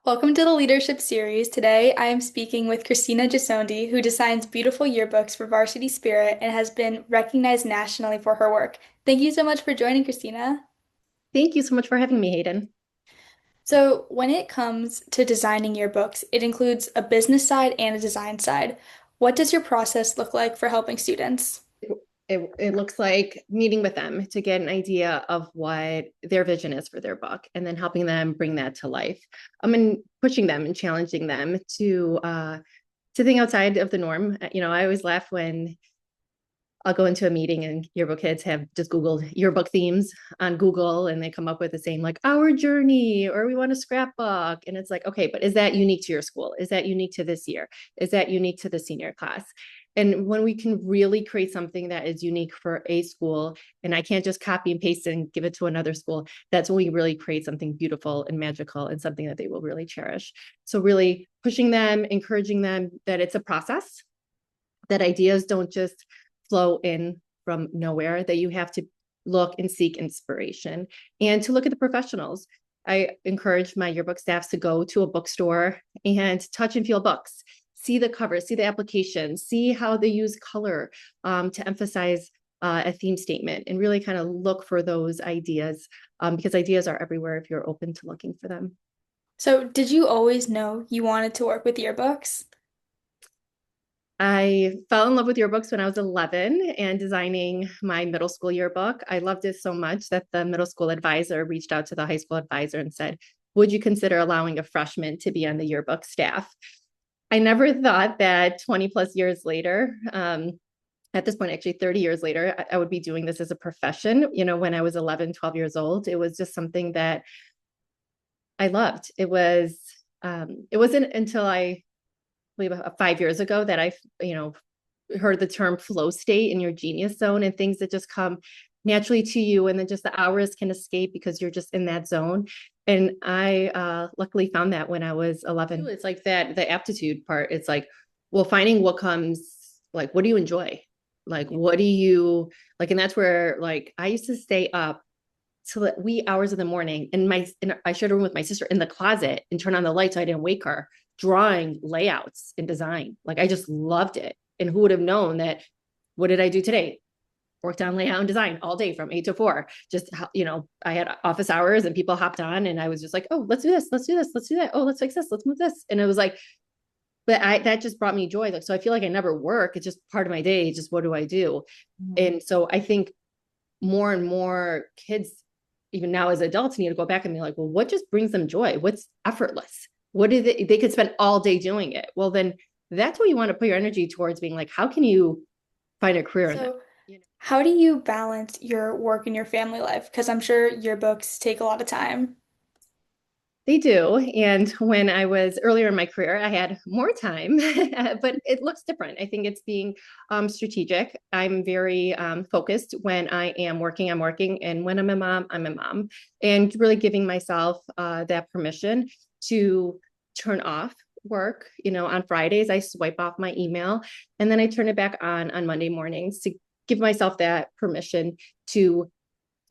Welcome to the Leadership Series. Today, I am speaking with Kristina Gisonde, who designs beautiful yearbooks for Varsity Spirit and has been recognized nationally for her work. Thank you so much for joining, Kristina. Thank you so much for having me, Hayden. So, when it comes to designing yearbooks, it includes a business side and a design side. What does your process look like for helping students? It looks like meeting with them to get an idea of what their vision is for their book and then helping them bring that to life. And pushing them and challenging them to think outside of the norm. I always laugh when I'll go into a meeting and yearbook kids have just Googled yearbook themes on Google and they come up with the same like our journey or we want a scrapbook. And it's like, okay, but is that unique to your school? Is that unique to this year? Is that unique to the senior class? And when we can really create something that is unique for a school, and I can't just copy and paste and give it to another school, that's when we really create something beautiful and magical and something that they will really cherish. So really pushing them, encouraging them that it's a process, that ideas don't just flow in from nowhere, that you have to look and seek inspiration and to look at the professionals. I encourage my yearbook staffs to go to a bookstore and touch and feel books, see the covers, see the application, see how they use color to emphasize a theme statement, and really kind of look for those ideas because ideas are everywhere if you're open to looking for them. So, did you always know you wanted to work with yearbooks? I fell in love with yearbooks when I was 11 and designing my middle school yearbook. I loved it so much that the middle school advisor reached out to the high school advisor and said, would you consider allowing a freshman to be on the yearbook staff? I never thought that 20 plus years later, at this point, actually 30 years later, I would be doing this as a profession. When I was 11, 12 years old, it was just something that I loved. It wasn't until I believe 5 years ago that I heard the term flow state in your genius zone and things that just come naturally to you. And then just the hours can escape because you're just in that zone. And I luckily found that when I was 11. It's like that, the aptitude part. It's like, well, finding what comes, like, what do you enjoy? Like, what do you like? And that's where, like, I used to stay up till the wee hours of the morning and I shared a room with my sister in the closet and turn on the light so I didn't wake her, drawing layouts and design. Like I just loved it. And who would have known that? What did I do today? Worked on layout and design all day from 8 to 4. Just, I had office hours and people hopped on and I was just like, oh, let's do this. Let's do this. Let's do that. Oh, let's fix this. Let's move this. And it was like, that just brought me joy. Like, so I feel like I never work. It's just part of my day. Just what do I do? Mm-hmm. And so I think more and more kids, even now as adults, need to go back and be like, well, what just brings them joy? What's effortless? What do they could spend all day doing it? Well, then that's what you want to put your energy towards, being like, how can you find a career in that? So, how do you balance your work and your family life? Because I'm sure yearbooks take a lot of time. They do. And when I was earlier in my career, I had more time, but it looks different. I think it's being strategic. I'm very focused when I am working, I'm working. And when I'm a mom, I'm a mom. And really giving myself that permission to turn off work. On Fridays, I swipe off my email and then I turn it back on Monday mornings to give myself that permission to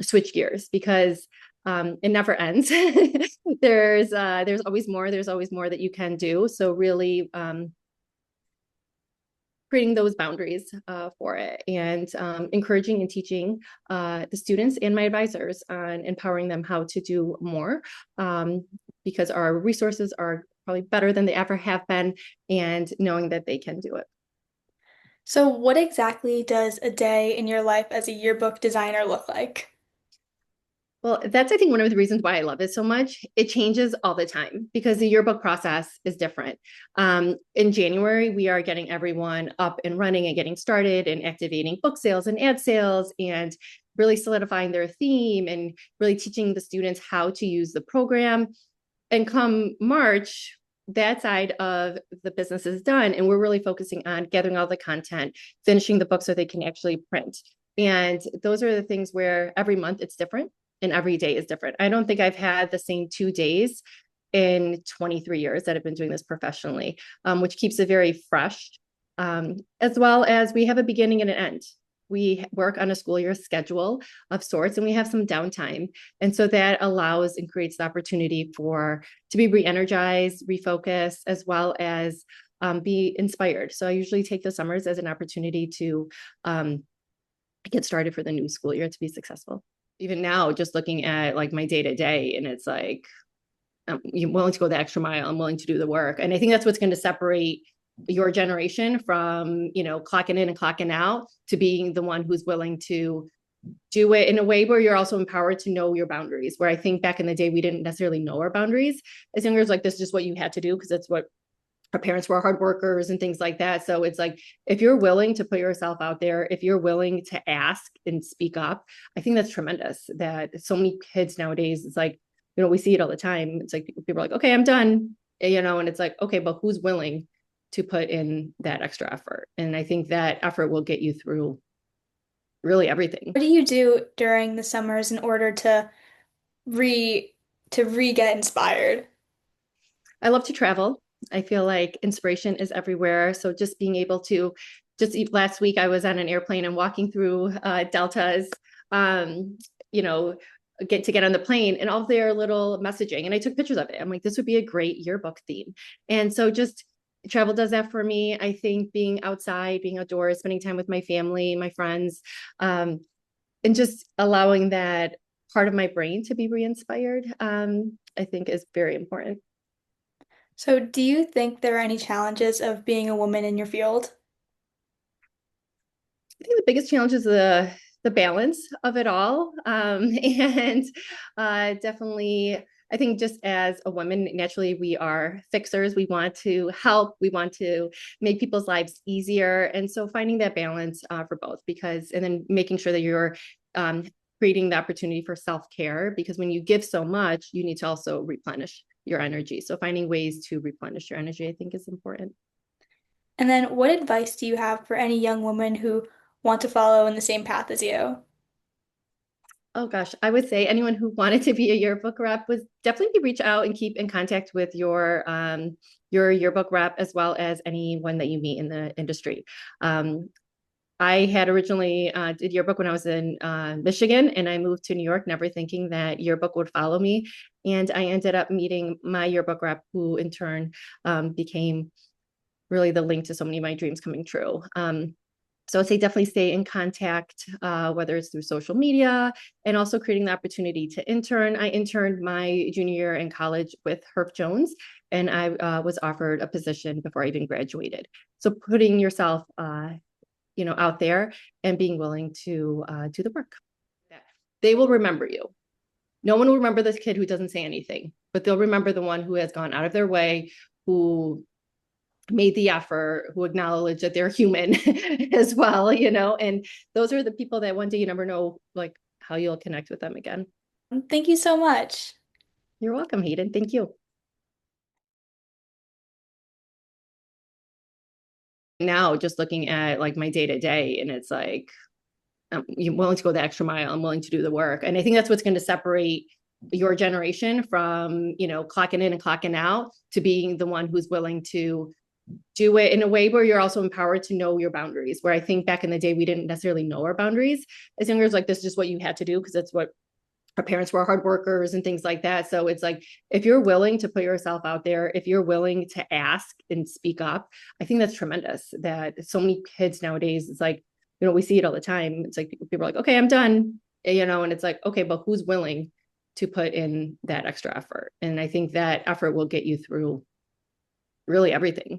switch gears because it never ends. There's always more. There's always more that you can do. So really creating those boundaries for it and encouraging and teaching the students and my advisors on empowering them how to do more because our resources are probably better than they ever have been and knowing that they can do it. So, what exactly does a day in your life as a yearbook designer look like? Well, that's, I think, one of the reasons why I love it so much. It changes all the time because the yearbook process is different. In January, we are getting everyone up and running and getting started and activating book sales and ad sales and really solidifying their theme and really teaching the students how to use the program. And come March, that side of the business is done. And we're really focusing on gathering all the content, finishing the book so they can actually print. And those are the things where every month it's different and every day is different. I don't think I've had the same 2 days in 23 years that I've been doing this professionally, which keeps it very fresh, as well as we have a beginning and an end. we work on a school year schedule of sorts, and we have some downtime. And so that allows and creates the opportunity to be re-energized, refocus, as well as be inspired. So I usually take the summers as an opportunity to get started for the new school year to be successful. Even now, just looking at like my day to day, and it's like, I'm willing to go the extra mile. I'm willing to do the work. And I think that's what's going to separate your generation from, clocking in and clocking out to being the one who's willing to do it in a way where you're also empowered to know your boundaries. Where I think back in the day, we didn't necessarily know our boundaries as youngers. Like, this is just what you had to do because that's what our parents were, hard workers and things like that. So it's like, if you're willing to put yourself out there, if you're willing to ask and speak up, I think that's tremendous. That so many kids nowadays, it's like, we see it all the time. It's like people are like, okay, I'm done, and it's like, okay, but who's willing to put in that extra effort? And I think that effort will get you through really everything. What do you do during the summers in order re to get inspired? I love to travel. I feel like inspiration is everywhere. So just being able to last week, I was on an airplane and walking through deltas, um, you know, get on the plane and all their little messaging. And I took pictures of it. I'm like, this would be a great yearbook theme. And so just travel does that for me. I think being outside, being outdoors, spending time with my family, my friends, and just allowing that part of my brain to be re-inspired, I think is very important. So, do you think there are any challenges of being a woman in your field? I think the biggest challenge is the balance of it all, and definitely, I think just as a woman, naturally we are fixers. We want to help. We want to make people's lives easier, and so finding that balance for both, and then making sure that you're creating the opportunity for self-care, because when you give so much, you need to also replenish your energy. So finding ways to replenish your energy, I think, is important. And then, what advice do you have for any young women who want to follow in the same path as you? Oh gosh, I would say anyone who wanted to be a yearbook rep was definitely reach out and keep in contact with your yearbook rep, as well as anyone that you meet in the industry. I had originally did yearbook when I was in Michigan, and I moved to New York, never thinking that yearbook would follow me. And I ended up meeting my yearbook rep, who in turn became really the link to so many of my dreams coming true. So I'd say definitely stay in contact, whether it's through social media, and also creating the opportunity to intern. I interned my junior year in college with Herb Jones, and I was offered a position before I even graduated. So putting yourself, out there and being willing to do the work. They will remember you. No one will remember this kid who doesn't say anything, but they'll remember the one who has gone out of their way, who made the effort, who acknowledge that they're human as well, and those are the people that one day you never know, like, how you'll connect with them again. Thank you so much. You're welcome, Hayden. Thank you. Now, just looking at like my day to day, and it's like, I'm willing to go the extra mile. I'm willing to do the work. And I think that's what's going to separate your generation from, clocking in and clocking out to being the one who's willing to do it in a way where you're also empowered to know your boundaries. Where I think back in the day, we didn't necessarily know our boundaries as youngers. Like, this is just what you had to do because that's what our parents were, hard workers and things like that. So it's like, if you're willing to put yourself out there, if you're willing to ask and speak up, I think that's tremendous. That so many kids nowadays, it's like, we see it all the time. It's like people are like, okay, I'm done, and it's like, okay, but who's willing to put in that extra effort? And I think that effort will get you through really everything.